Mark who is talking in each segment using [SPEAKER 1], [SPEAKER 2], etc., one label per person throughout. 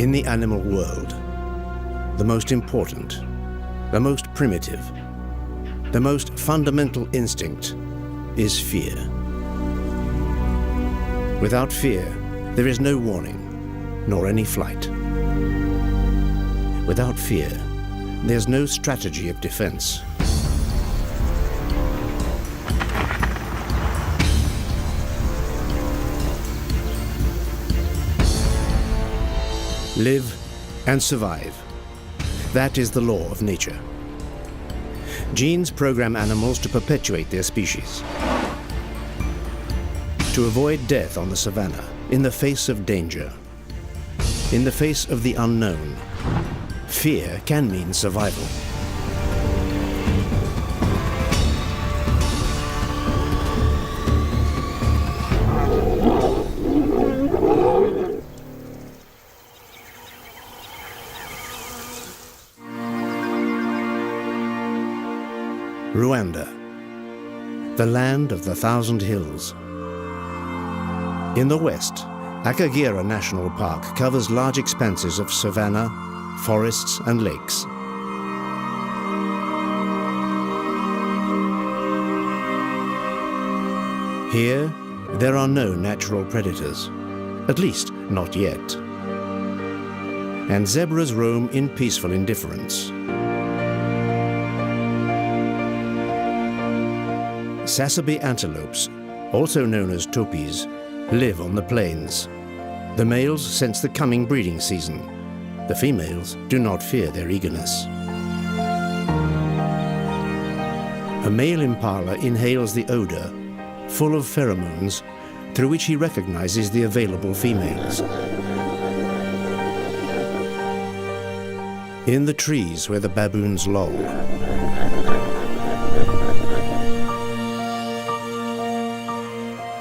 [SPEAKER 1] In the animal world, the most important, the most primitive, the most fundamental instinct is fear. Without fear, there is no warning, nor any flight. Without fear, there's no strategy of defense. Live and survive. That is the law of nature. Genes program animals to perpetuate their species, to avoid death on the savannah in the face of danger, in the face of the unknown. Fear can mean survival. Rwanda, the land of the thousand hills. In the west, Akagera National Park covers large expanses of savanna, forests and lakes. Here, there are no natural predators, at least not yet. And zebras roam in peaceful indifference. Sasabi antelopes, also known as topis, live on the plains. The males sense the coming breeding season. The females do not fear their eagerness. A male impala inhales the odor, full of pheromones, through which he recognizes the available females. In the trees where the baboons loll,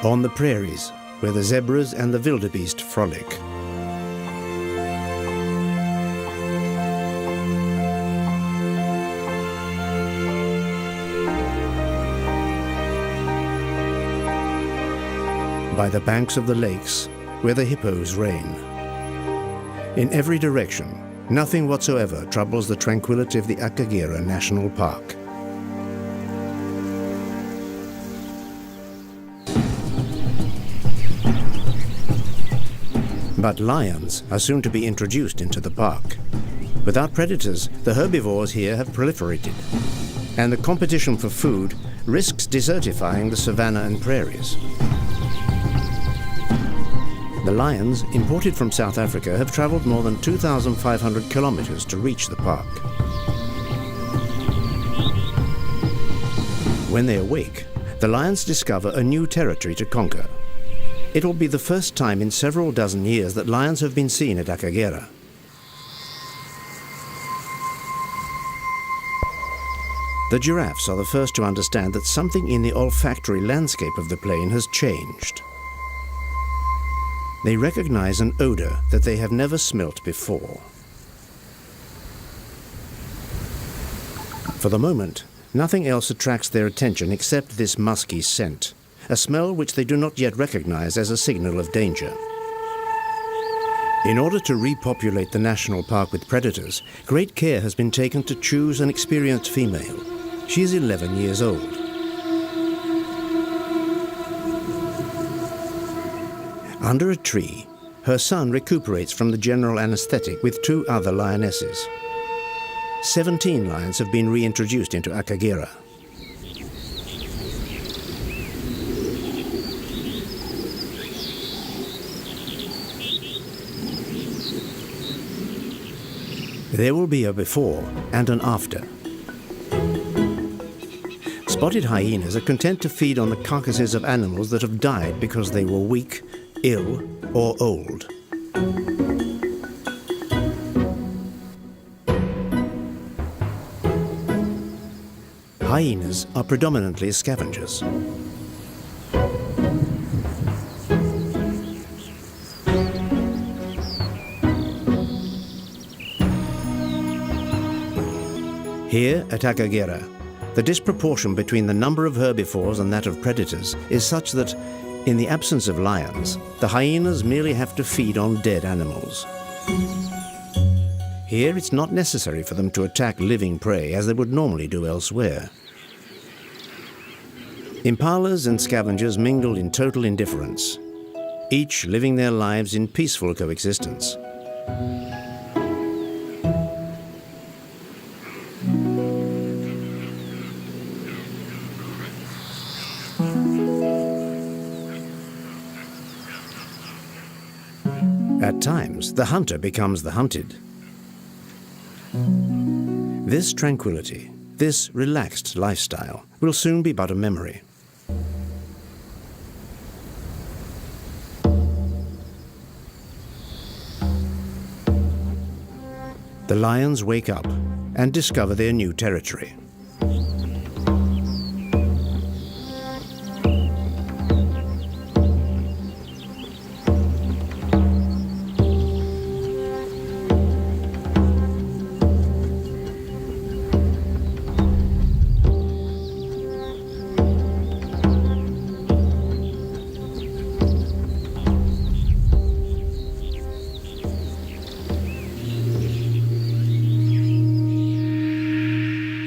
[SPEAKER 1] on the prairies, where the zebras and the wildebeest frolic. By the banks of the lakes, where the hippos reign. In every direction, nothing whatsoever troubles the tranquility of the Akagera National Park. But lions are soon to be introduced into the park. Without predators, the herbivores here have proliferated, and the competition for food risks desertifying the savanna and prairies. The lions, imported from South Africa, have traveled more than 2,500 kilometers to reach the park. When they awake, the lions discover a new territory to conquer. It will be the first time in several dozen years that lions have been seen at Akagera. The giraffes are the first to understand that something in the olfactory landscape of the plain has changed. They recognize an odor that they have never smelt before. For the moment, nothing else attracts their attention except this musky scent. A smell which they do not yet recognize as a signal of danger. In order to repopulate the national park with predators, great care has been taken to choose an experienced female. She is 11 years old. Under a tree, her son recuperates from the general anesthetic with 2 other lionesses. 17 lions have been reintroduced into Akagera. There will be a before and an after. Spotted hyenas are content to feed on the carcasses of animals that have died because they were weak, ill, or old. Hyenas are predominantly scavengers. Here at Akagera, the disproportion between the number of herbivores and that of predators is such that, in the absence of lions, the hyenas merely have to feed on dead animals. Here it's not necessary for them to attack living prey as they would normally do elsewhere. Impalas and scavengers mingle in total indifference, each living their lives in peaceful coexistence. At times, the hunter becomes the hunted. This tranquility, this relaxed lifestyle, will soon be but a memory. The lions wake up and discover their new territory.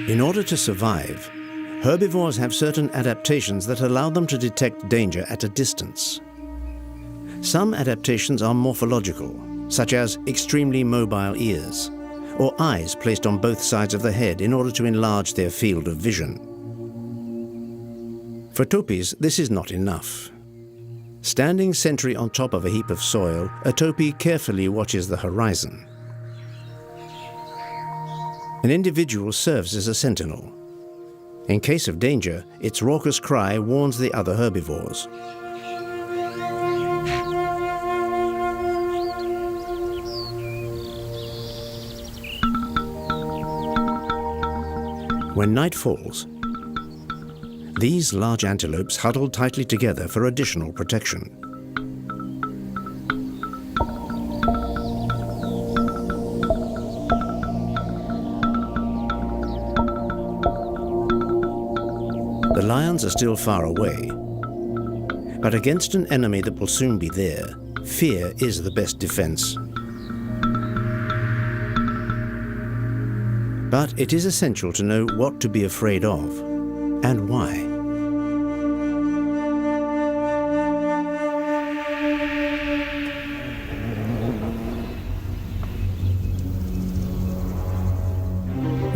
[SPEAKER 1] In order to survive, herbivores have certain adaptations that allow them to detect danger at a distance. Some adaptations are morphological, such as extremely mobile ears, or eyes placed on both sides of the head in order to enlarge their field of vision. For topis, this is not enough. Standing sentry on top of a heap of soil, a topi carefully watches the horizon. An individual serves as a sentinel. In case of danger, its raucous cry warns the other herbivores. When night falls, these large antelopes huddle tightly together for additional protection. The lions are still far away, but against an enemy that will soon be there, fear is the best defense. But it is essential to know what to be afraid of and why.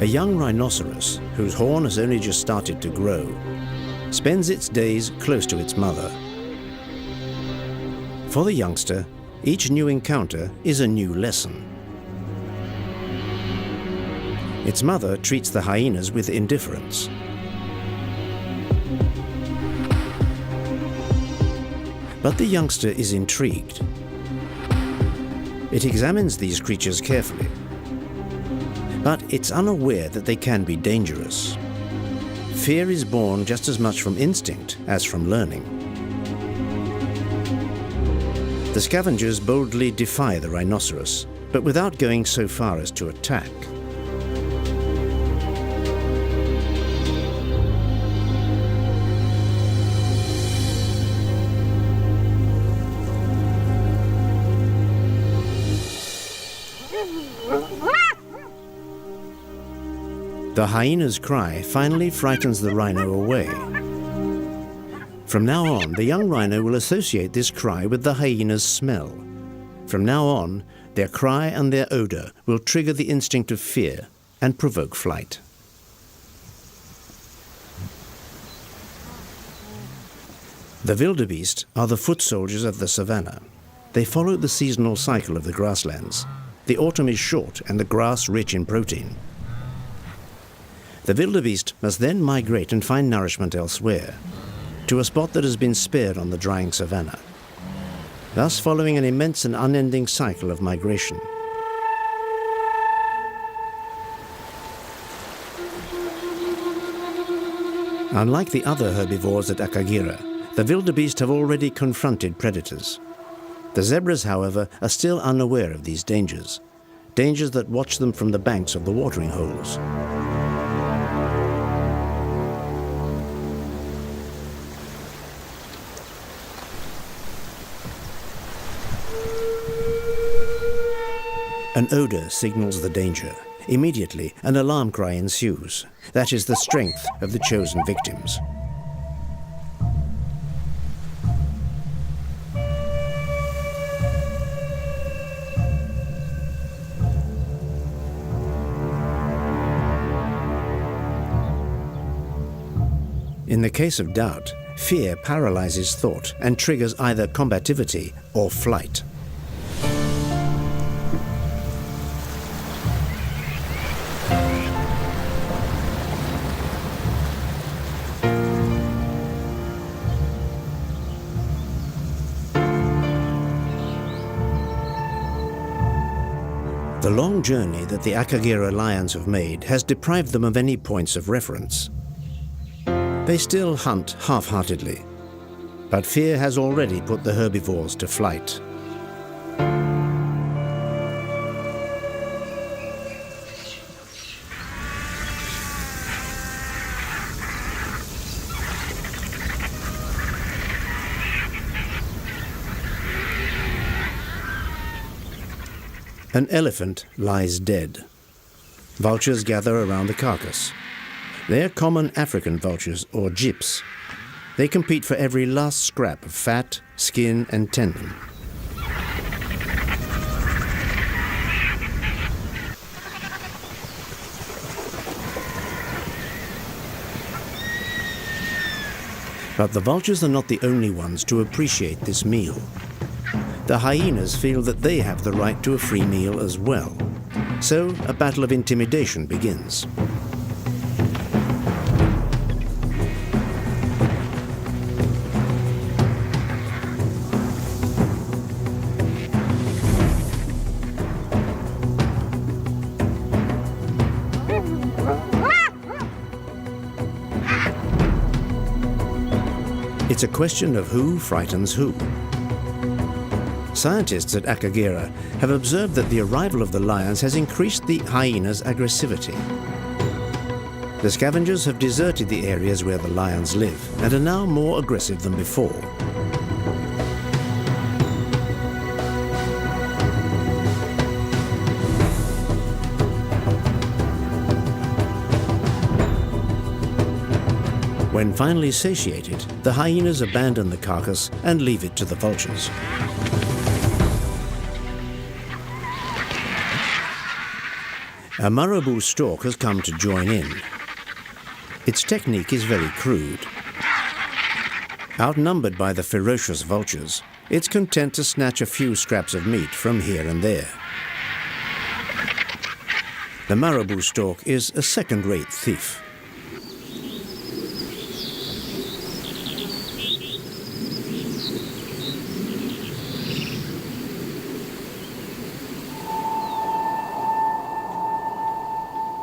[SPEAKER 1] A young rhinoceros, whose horn has only just started to grow, spends its days close to its mother. For the youngster, each new encounter is a new lesson. Its mother treats the hyenas with indifference. But the youngster is intrigued. It examines these creatures carefully, but it's unaware that they can be dangerous. Fear is born just as much from instinct as from learning. The scavengers boldly defy the rhinoceros, but without going so far as to attack. The hyena's cry finally frightens the rhino away. From now on, the young rhino will associate this cry with the hyena's smell. From now on, their cry and their odor will trigger the instinct of fear and provoke flight. The wildebeest are the foot soldiers of the savannah. They follow the seasonal cycle of the grasslands. The autumn is short and the grass rich in protein. The wildebeest must then migrate and find nourishment elsewhere, to a spot that has been spared on the drying savannah, thus following an immense and unending cycle of migration. Unlike the other herbivores at Akagira, the wildebeest have already confronted predators. The zebras, however, are still unaware of these dangers, dangers that watch them from the banks of the watering holes. An odor signals the danger. Immediately, an alarm cry ensues. That is the strength of the chosen victims. In the case of doubt, fear paralyzes thought and triggers either combativity or flight. The long journey that the Akagera lions have made has deprived them of any points of reference. They still hunt half-heartedly, but fear has already put the herbivores to flight. An elephant lies dead. Vultures gather around the carcass. They're common African vultures, or gyps. They compete for every last scrap of fat, skin, and tendon. But the vultures are not the only ones to appreciate this meal. The hyenas feel that they have the right to a free meal as well. So a battle of intimidation begins. It's a question of who frightens who. Scientists at Akagera have observed that the arrival of the lions has increased the hyenas' aggressivity. The scavengers have deserted the areas where the lions live and are now more aggressive than before. When finally satiated, the hyenas abandon the carcass and leave it to the vultures. A marabou stork has come to join in. Its technique is very crude. Outnumbered by the ferocious vultures, it's content to snatch a few scraps of meat from here and there. The marabou stork is a second-rate thief.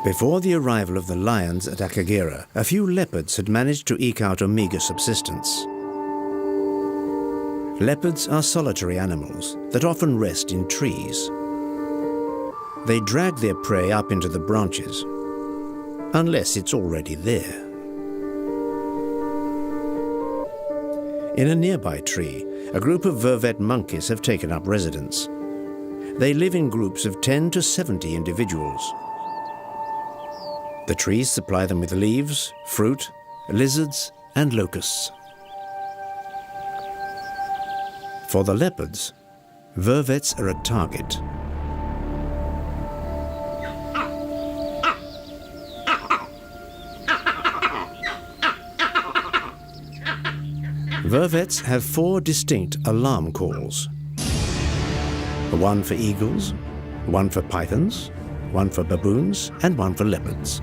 [SPEAKER 1] Before the arrival of the lions at Akagera, a few leopards had managed to eke out a meager subsistence. Leopards are solitary animals that often rest in trees. They drag their prey up into the branches, unless it's already there. In a nearby tree, a group of vervet monkeys have taken up residence. They live in groups of 10 to 70 individuals. The trees supply them with leaves, fruit, lizards, and locusts. For the leopards, vervets are a target. Vervets have 4 distinct alarm calls. One for eagles, one for pythons, one for baboons, and one for leopards.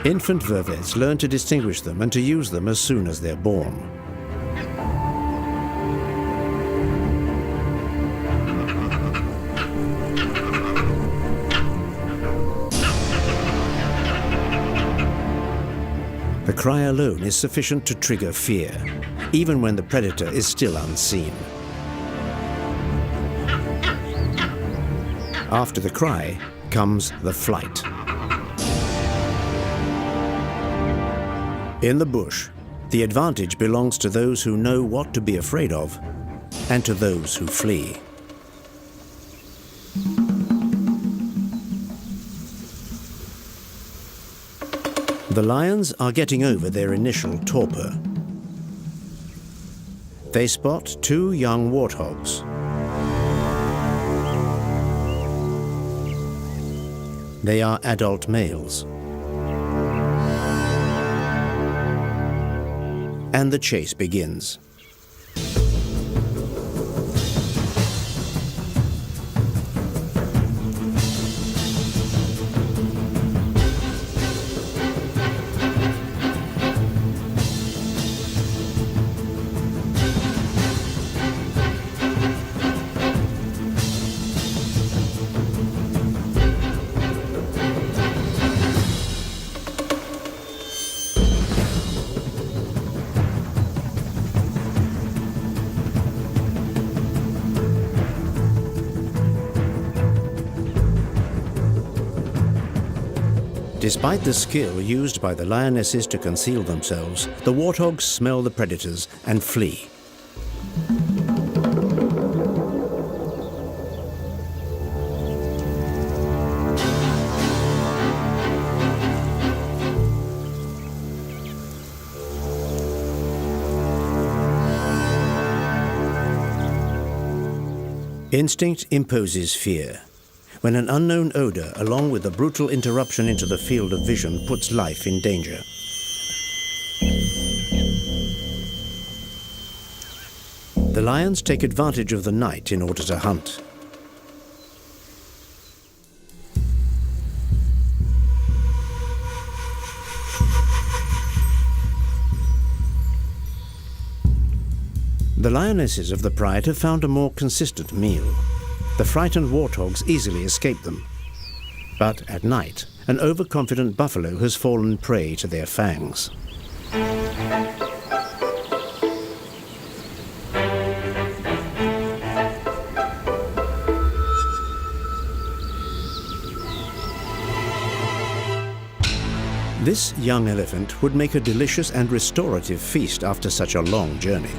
[SPEAKER 1] Infant vervets learn to distinguish them and to use them as soon as they're born. The cry alone is sufficient to trigger fear, even when the predator is still unseen. After the cry comes the flight. In the bush, the advantage belongs to those who know what to be afraid of and to those who flee. The lions are getting over their initial torpor. They spot 2 young warthogs. They are adult males. And the chase begins. Despite the skill used by the lionesses to conceal themselves, the warthogs smell the predators and flee. Instinct imposes fear. When an unknown odor, along with a brutal interruption into the field of vision, puts life in danger. The lions take advantage of the night in order to hunt. The lionesses of the pride have found a more consistent meal. The frightened warthogs easily escape them. But at night, an overconfident buffalo has fallen prey to their fangs. This young elephant would make a delicious and restorative feast after such a long journey.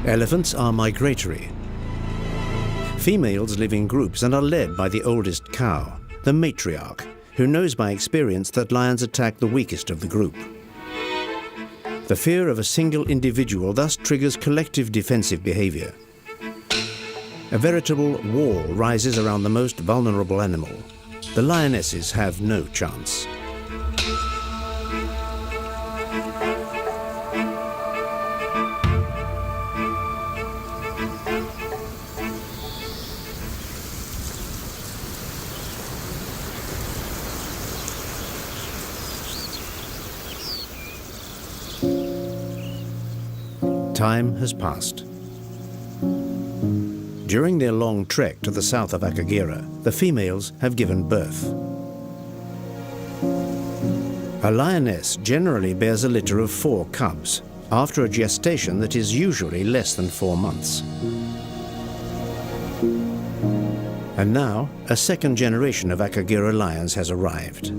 [SPEAKER 1] Elephants are migratory. Females live in groups and are led by the oldest cow, the matriarch, who knows by experience that lions attack the weakest of the group. The fear of a single individual thus triggers collective defensive behavior. A veritable wall rises around the most vulnerable animal. The lionesses have no chance. Time has passed. During their long trek to the south of Akagera, the females have given birth. A lioness generally bears a litter of 4 cubs, after a gestation that is usually less than 4 months. And now, a second generation of Akagera lions has arrived.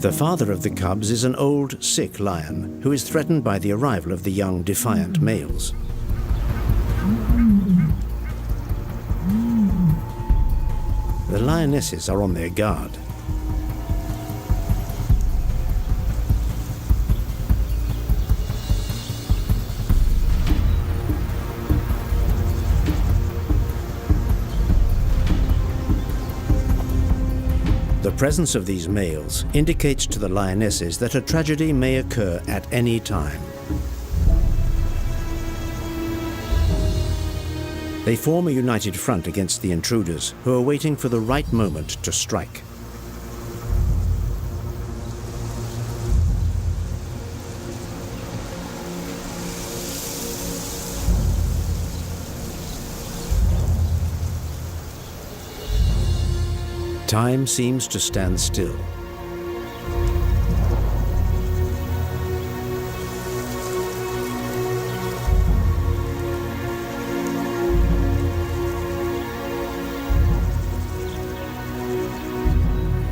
[SPEAKER 1] The father of the cubs is an old, sick lion who is threatened by the arrival of the young, defiant males. The lionesses are on their guard. The presence of these males indicates to the lionesses that a tragedy may occur at any time. They form a united front against the intruders, who are waiting for the right moment to strike. Time seems to stand still.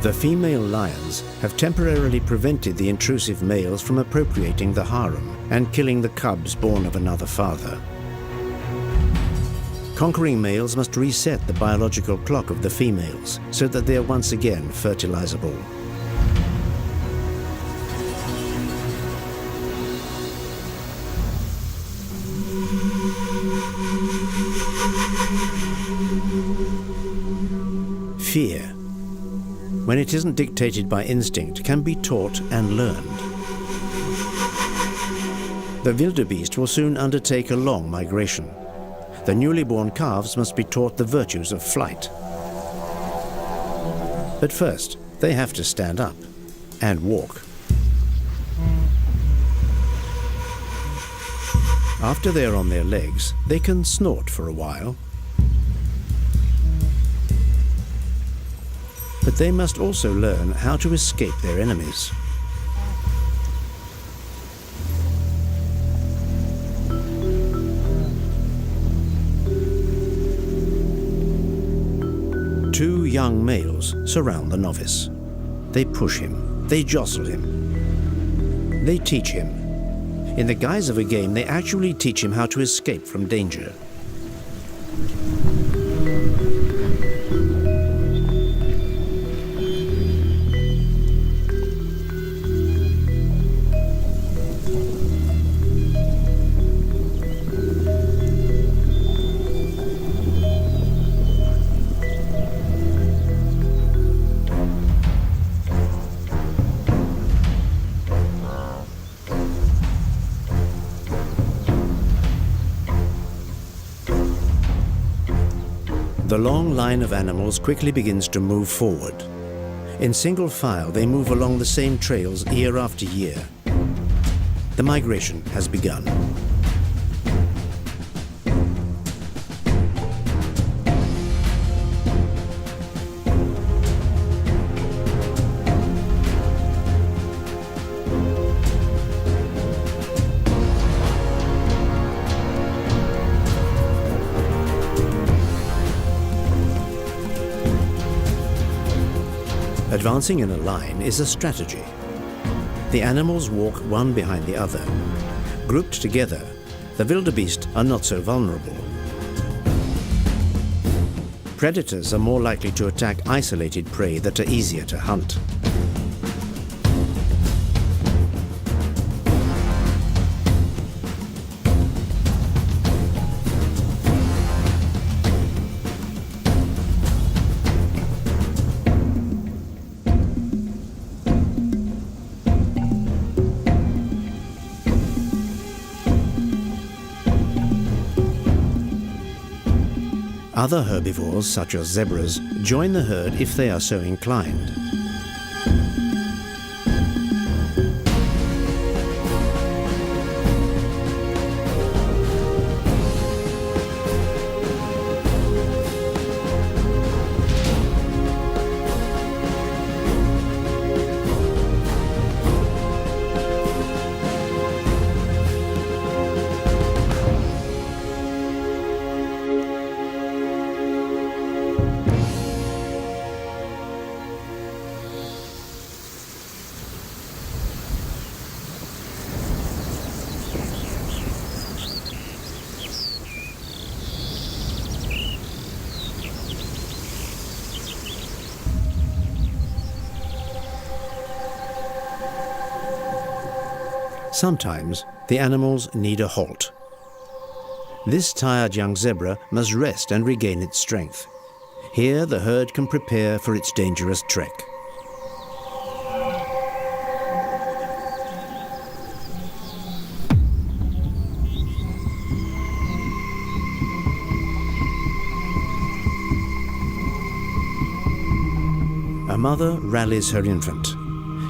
[SPEAKER 1] The female lions have temporarily prevented the intrusive males from appropriating the harem and killing the cubs born of another father. Conquering males must reset the biological clock of the females so that they are once again fertilizable. Fear, when it isn't dictated by instinct, can be taught and learned. The wildebeest will soon undertake a long migration. The newly born calves must be taught the virtues of flight. But first, they have to stand up and walk. After they're on their legs, they can snort for a while. But they must also learn how to escape their enemies. Two young males surround the novice. They push him, they jostle him, they teach him. In the guise of a game, they actually teach him how to escape from danger. The long line of animals quickly begins to move forward. In single file, they move along the same trails year after year. The migration has begun. Advancing in a line is a strategy. The animals walk one behind the other. Grouped together, the wildebeest are not so vulnerable. Predators are more likely to attack isolated prey that are easier to hunt. Other herbivores, such as zebras, join the herd if they are so inclined. Sometimes the animals need a halt. This tired young zebra must rest and regain its strength. Here the herd can prepare for its dangerous trek. A mother rallies her infant.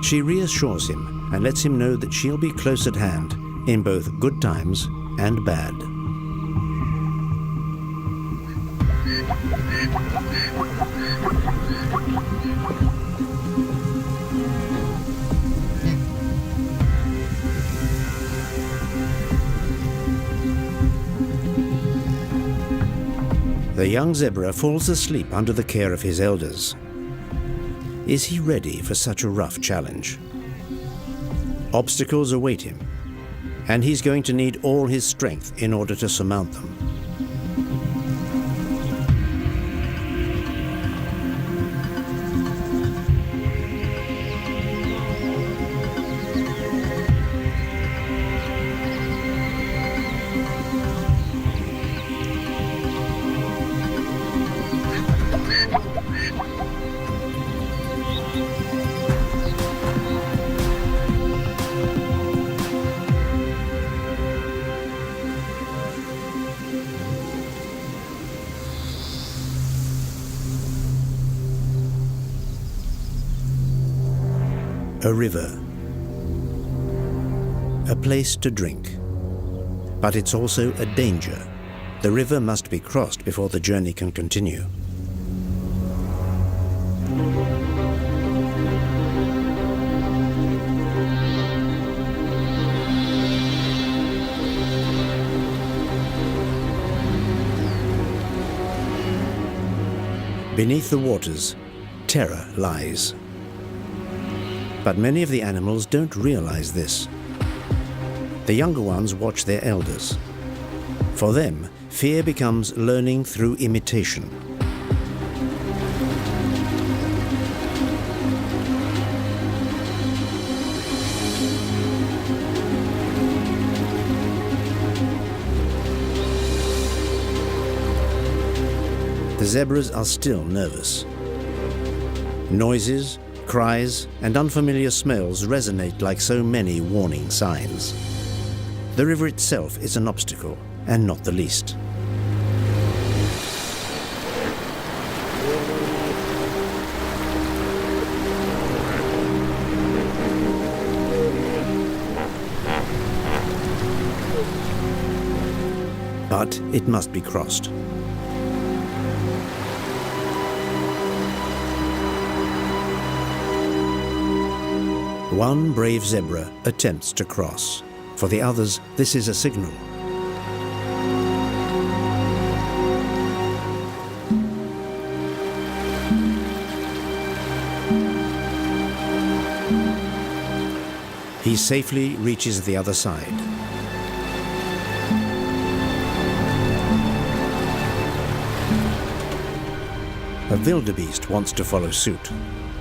[SPEAKER 1] She reassures him and lets him know that she'll be close at hand in both good times and bad. The young zebra falls asleep under the care of his elders. Is he ready for such a rough challenge? Obstacles await him, and he's going to need all his strength in order to surmount them. A river, a place to drink, but it's also a danger. The river must be crossed before the journey can continue. Beneath the waters, terror lies. But many of the animals don't realize this. The younger ones watch their elders. For them, fear becomes learning through imitation. The zebras are still nervous. Noises, cries, and unfamiliar smells resonate like so many warning signs. The river itself is an obstacle, and not the least. But it must be crossed. One brave zebra attempts to cross. For the others, this is a signal. He safely reaches the other side. A wildebeest wants to follow suit,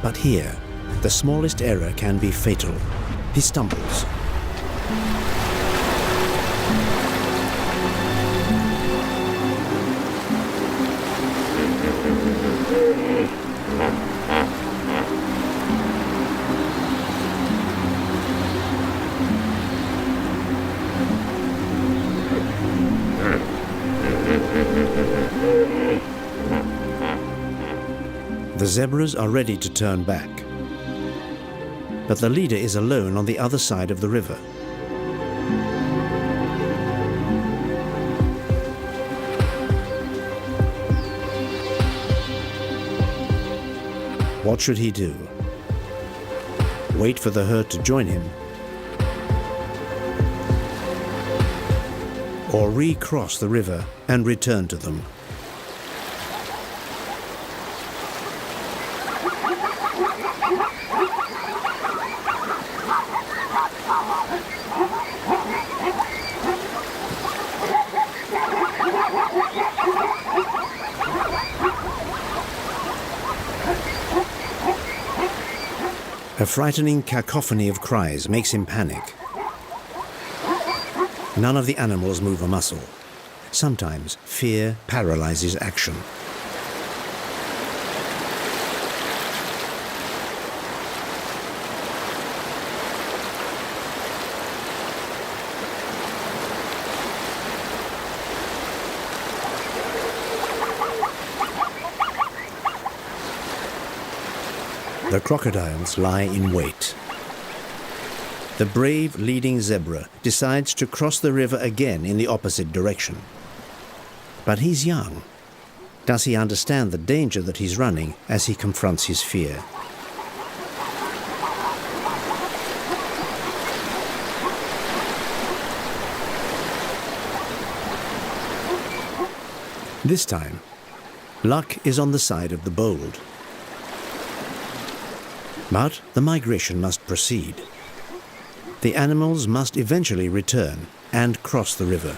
[SPEAKER 1] but here, the smallest error can be fatal. He stumbles. The zebras are ready to turn back. But the leader is alone on the other side of the river. What should he do? Wait for the herd to join him? Or recross the river and return to them? A frightening cacophony of cries makes him panic. None of the animals move a muscle. Sometimes fear paralyzes action. The crocodiles lie in wait. The brave leading zebra decides to cross the river again in the opposite direction. But he's young. Does he understand the danger that he's running as he confronts his fear? This time, luck is on the side of the bold. But the migration must proceed. The animals must eventually return and cross the river.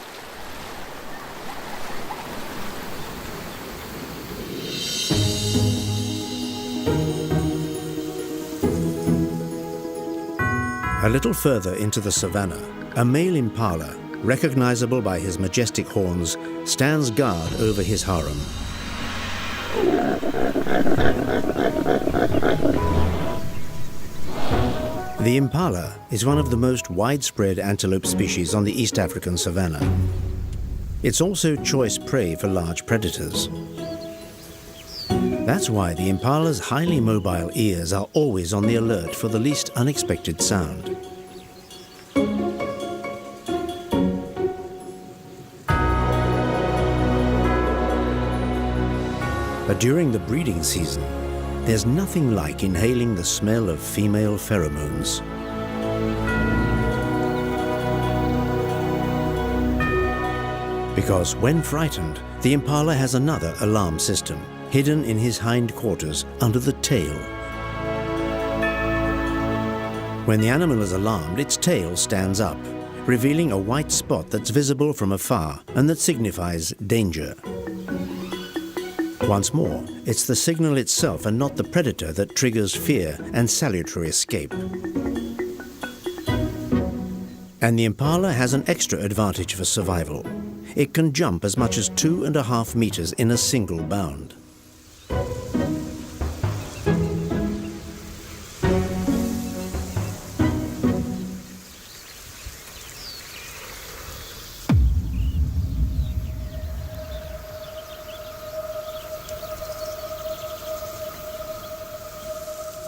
[SPEAKER 1] A little further into the savannah, a male impala, recognizable by his majestic horns, stands guard over his harem. The impala is one of the most widespread antelope species on the East African savanna. It's also choice prey for large predators. That's why the impala's highly mobile ears are always on the alert for the least unexpected sound. But during the breeding season, there's nothing like inhaling the smell of female pheromones. Because when frightened, the impala has another alarm system, hidden in his hindquarters under the tail. When the animal is alarmed, its tail stands up, revealing a white spot that's visible from afar and that signifies danger. Once more, it's the signal itself and not the predator that triggers fear and salutary escape. And the impala has an extra advantage for survival. It can jump as much as 2.5 meters in a single bound.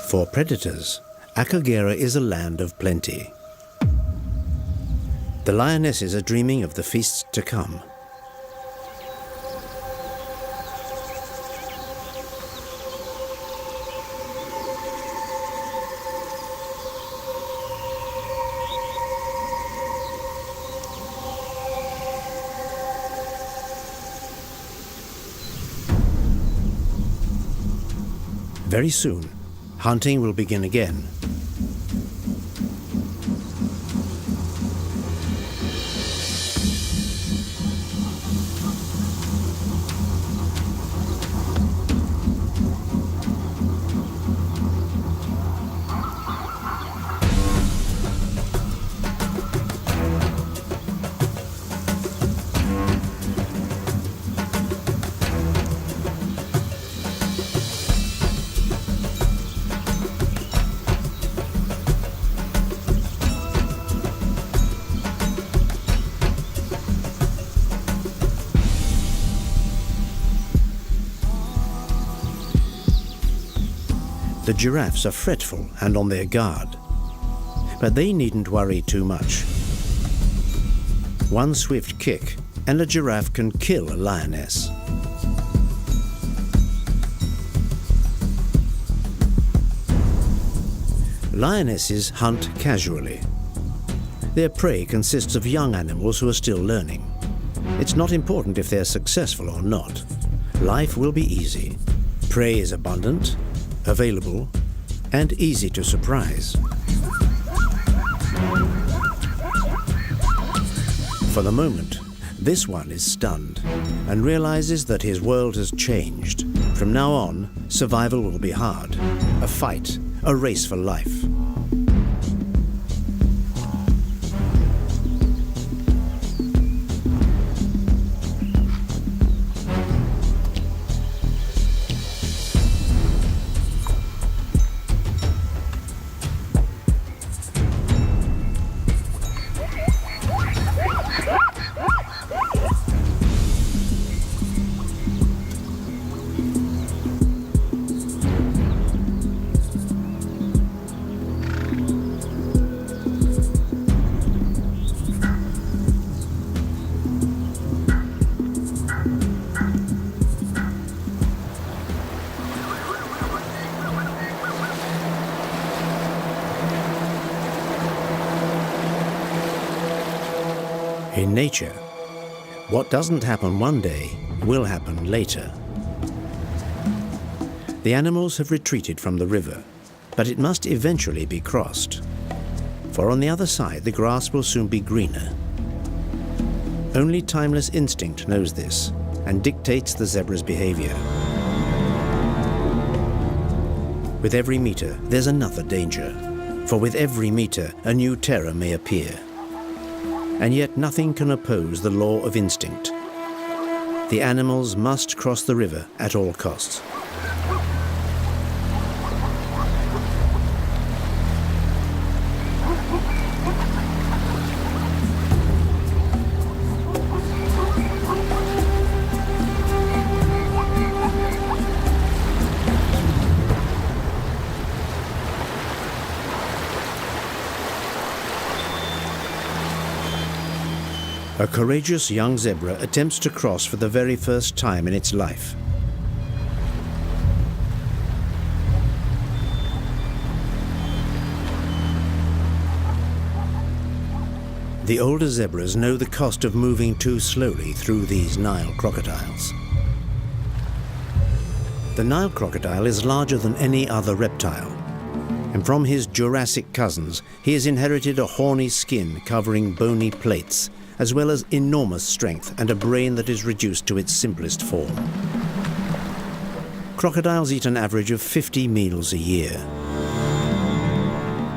[SPEAKER 1] For predators, Akagera is a land of plenty. The lionesses are dreaming of the feasts to come. Very soon, hunting will begin again. The giraffes are fretful and on their guard, but they needn't worry too much. One swift kick and a giraffe can kill a lioness. Lionesses hunt casually. Their prey consists of young animals who are still learning. It's not important if they're successful or not. Life will be easy. Prey is abundant, available, and easy to surprise. For the moment, this one is stunned and realizes that his world has changed. From now on, survival will be hard. A fight, a race for life. In nature, what doesn't happen one day will happen later. The animals have retreated from the river, but it must eventually be crossed. For on the other side, the grass will soon be greener. Only timeless instinct knows this and dictates the zebra's behavior. With every meter, there's another danger, for with every meter, a new terror may appear. And yet nothing can oppose the law of instinct. The animals must cross the river at all costs. A courageous young zebra attempts to cross for the very first time in its life. The older zebras know the cost of moving too slowly through these Nile crocodiles. The Nile crocodile is larger than any other reptile, and from his Jurassic cousins he has inherited a horny skin covering bony plates, as well as enormous strength and a brain that is reduced to its simplest form. Crocodiles eat an average of 50 meals a year.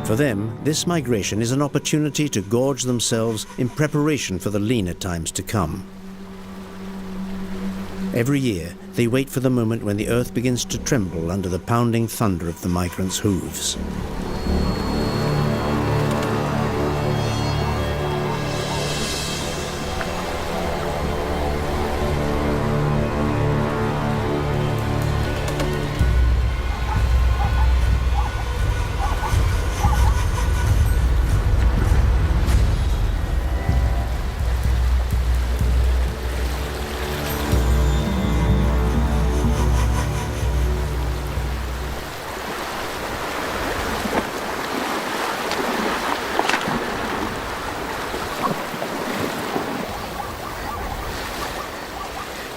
[SPEAKER 1] For them, this migration is an opportunity to gorge themselves in preparation for the leaner times to come. Every year, they wait for the moment when the earth begins to tremble under the pounding thunder of the migrants' hooves.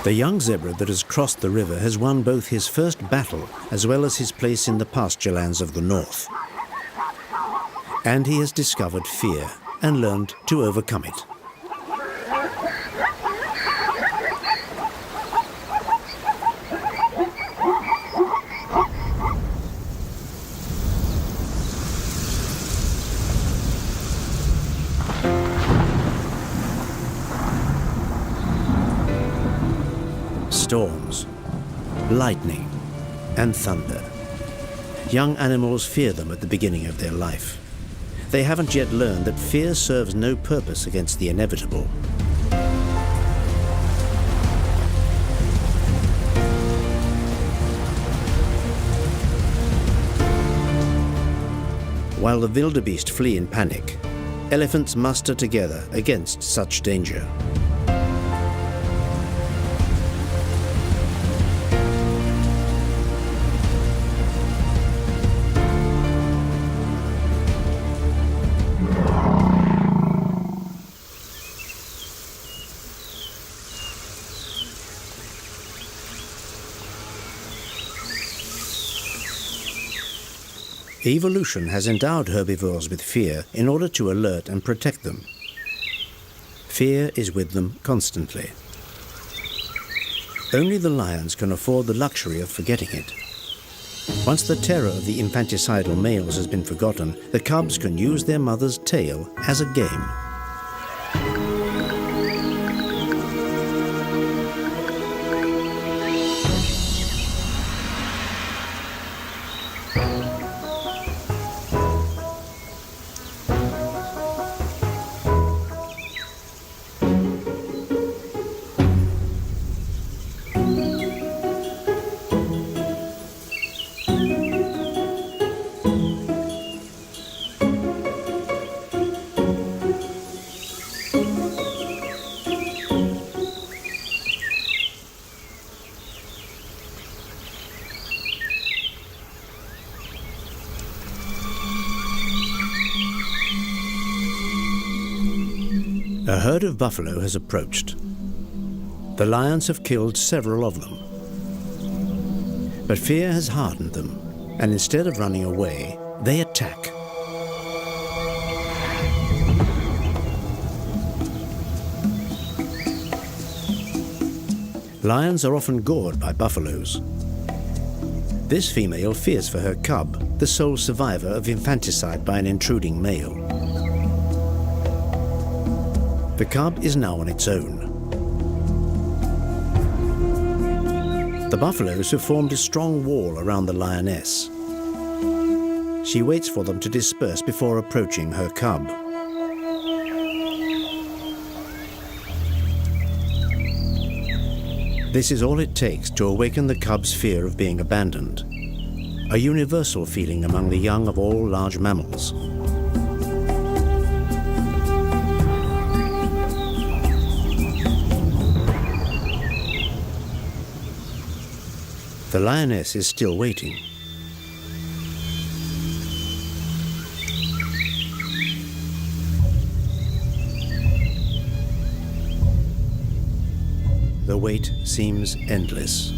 [SPEAKER 1] The young zebra that has crossed the river has won both his first battle as well as his place in the pasture lands of the north. And he has discovered fear and learned to overcome it. Storms, lightning, and thunder. Young animals fear them at the beginning of their life. They haven't yet learned that fear serves no purpose against the inevitable. While the wildebeest flee in panic, elephants muster together against such danger. Evolution has endowed herbivores with fear in order to alert and protect them. Fear is with them constantly. Only the lions can afford the luxury of forgetting it. Once the terror of the infanticidal males has been forgotten, the cubs can use their mother's tail as a game. A herd of buffalo has approached. The lions have killed several of them. But fear has hardened them, And instead of running away, they attack. Lions are often gored by buffaloes. This female fears for her cub, the sole survivor of infanticide by an intruding male. The cub is now on its own. The buffaloes have formed a strong wall around the lioness. She waits for them to disperse before approaching her cub. This is all it takes to awaken the cub's fear of being abandoned, a universal feeling among the young of all large mammals. The lioness is still waiting. The wait seems endless.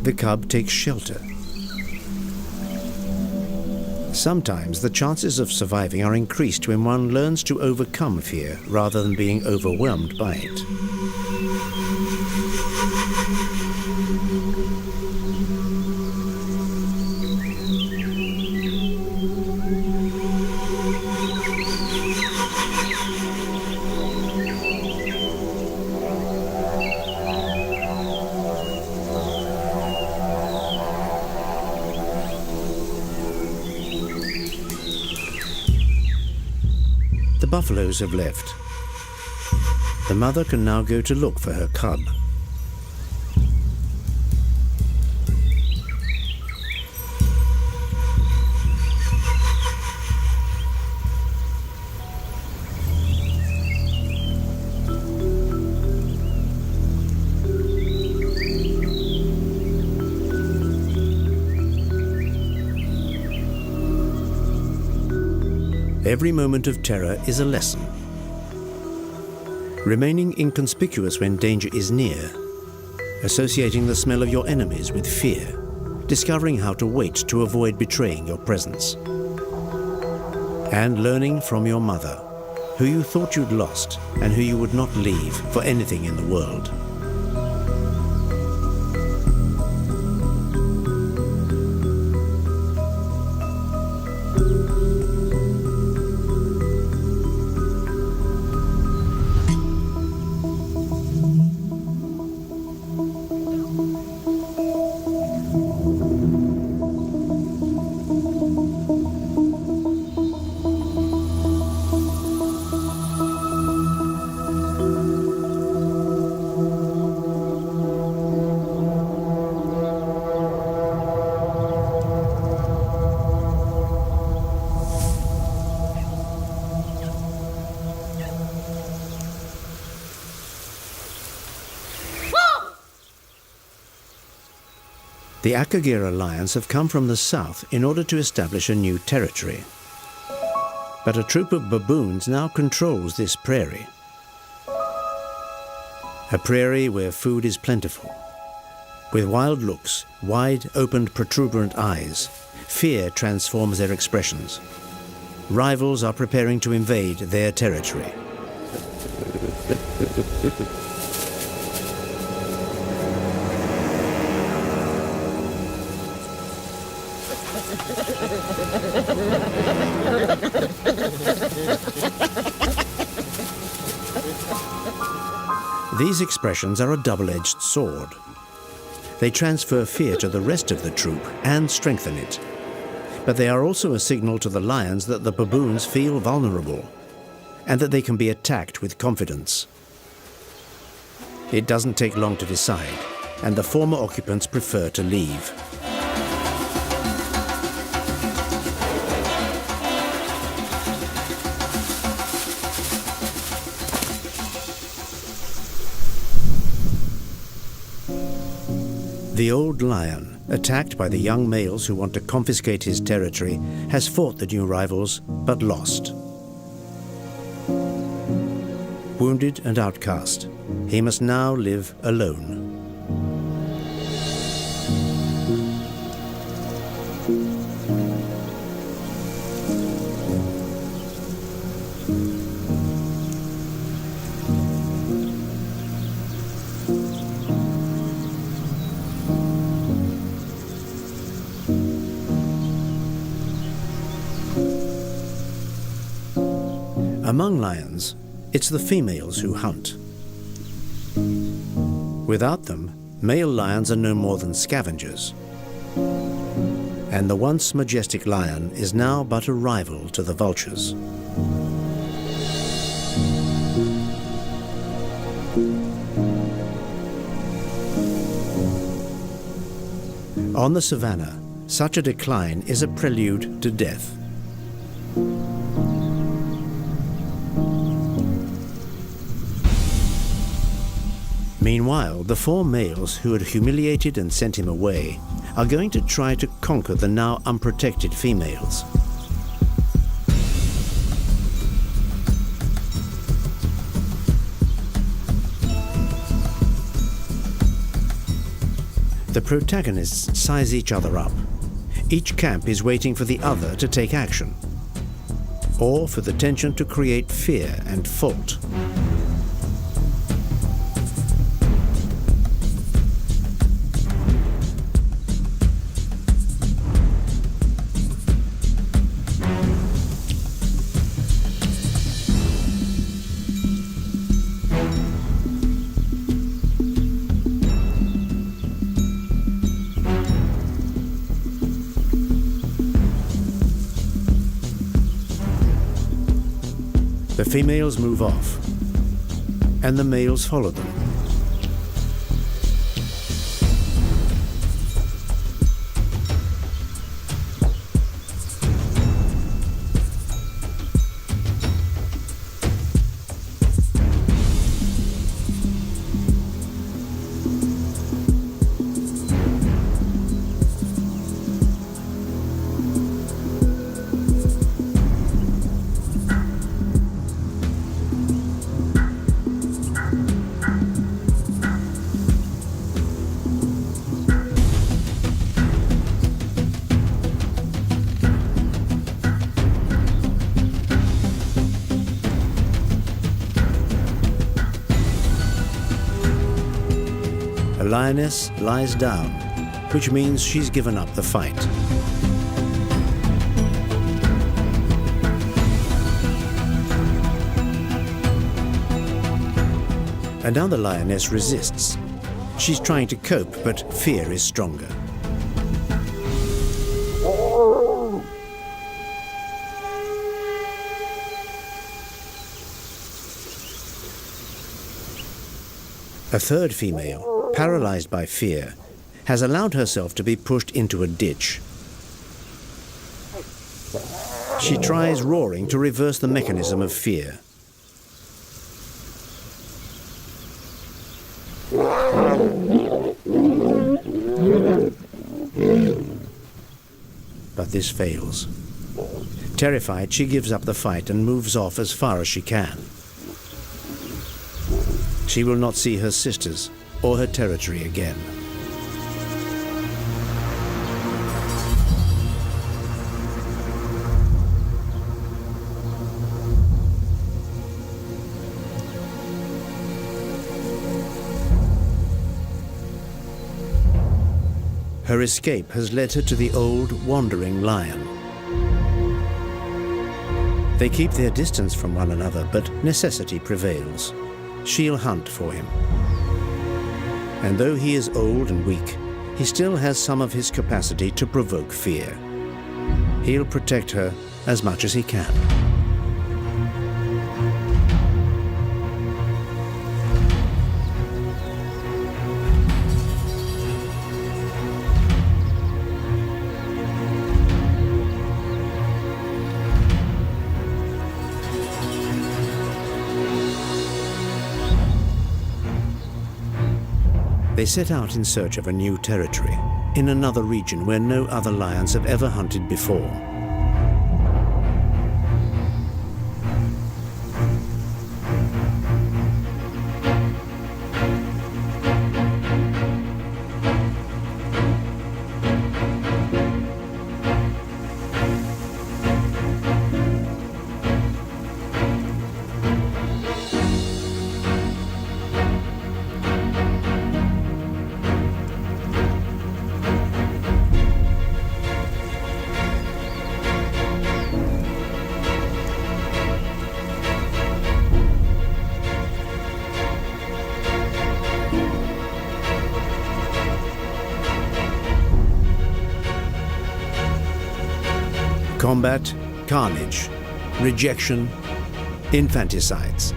[SPEAKER 1] The cub takes shelter. Sometimes the chances of surviving are increased when one learns to overcome fear rather than being overwhelmed by it. The buffaloes have left. The mother can now go to look for her cub. Every moment of terror is a lesson. Remaining inconspicuous when danger is near, associating the smell of your enemies with fear, discovering how to wait to avoid betraying your presence, and learning from your mother, who you thought you'd lost and who you would not leave for anything in the world. The Akagera lions have come from the south in order to establish a new territory. But a troop of baboons now controls this prairie. A prairie where food is plentiful. With wild looks, wide-opened protuberant eyes, fear transforms their expressions. Rivals are preparing to invade their territory. These expressions are a double-edged sword. They transfer fear to the rest of the troop and strengthen it. But they are also a signal to the lions that the baboons feel vulnerable and that they can be attacked with confidence. It doesn't take long to decide, and the former occupants prefer to leave. The old lion, attacked by the young males who want to confiscate his territory, has fought the new rivals, but lost. Wounded and outcast, he must now live alone. Among lions, it's the females who hunt. Without them, male lions are no more than scavengers. And the once majestic lion is now but a rival to the vultures. On the savannah, such a decline is a prelude to death. Meanwhile, the four males who had humiliated and sent him away are going to try to conquer the now unprotected females. The protagonists size each other up. Each camp is waiting for the other to take action, or for the tension to create fear and fault. The females move off, and the males follow them. The lioness lies down, which means she's given up the fight. And now the lioness resists. She's trying to cope, but fear is stronger. A third female, paralyzed by fear, has allowed herself to be pushed into a ditch. She tries roaring to reverse the mechanism of fear. But this fails. Terrified, she gives up the fight and moves off as far as she can. She will not see her sisters or her territory again. Her escape has led her to the old, wandering lion. They keep their distance from one another, but necessity prevails. She'll hunt for him. And though he is old and weak, he still has some of his capacity to provoke fear. He'll protect her as much as he can. They set out in search of a new territory, in another region where no other lions have ever hunted before. Combat, carnage, rejection, infanticides.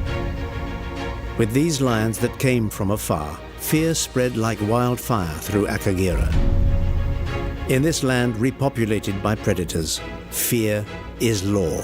[SPEAKER 1] With these lions that came from afar, fear spread like wildfire through Akagera. In this land repopulated by predators, fear is law.